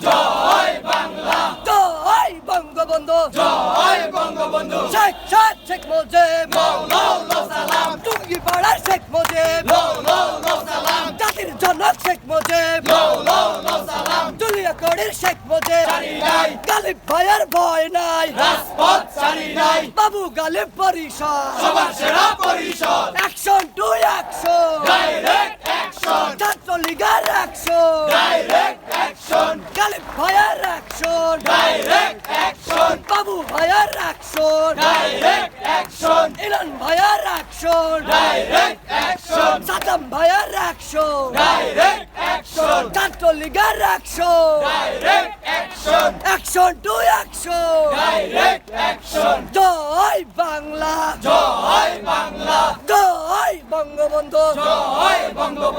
জয় বাংলা, জয় বঙ্গবন্ধু, জয় বঙ্গবন্ধু, শেখ মুজিব, মৌলানা সালাম, টুঙ্গি পাড়ার শেখ মুজিব, মৌলানা সালাম, জাতির জনক শেখ মুজিব, মৌলানা সালাম, দুলিয়া কড়ির শেখ মুজিব, ছাড়ি নাই, গালিব ভাইয়ের ভয় নাই, রাজপথ ছাড়ি নাই, বাবু গালিব পরিষদ, সবার সেরা পরিষদ, action to action, direct action, ছাত্রলীগের অ্যাকশন, ডাইরেক্ট অ্যাকশন, গালিব ভাইয়ের অ্যাকশন, ডাইরেক্ট অ্যাকশন, বাবু ভাইয়ের অ্যাকশন, ডাইরেক্ট অ্যাকশন, ইলান ভাইয়ের অ্যাকশন, ডাইরেক্ট অ্যাকশন, সাদাম ভাইয়ের অ্যাকশন, ডাইরেক্ট অ্যাকশন, ছাত্রলীগের action, direct action, action to action, direct action, জয় বাংলা, জয় বাংলা, জয় বঙ্গবন্ধু। জয় বঙ্গবন্ধু।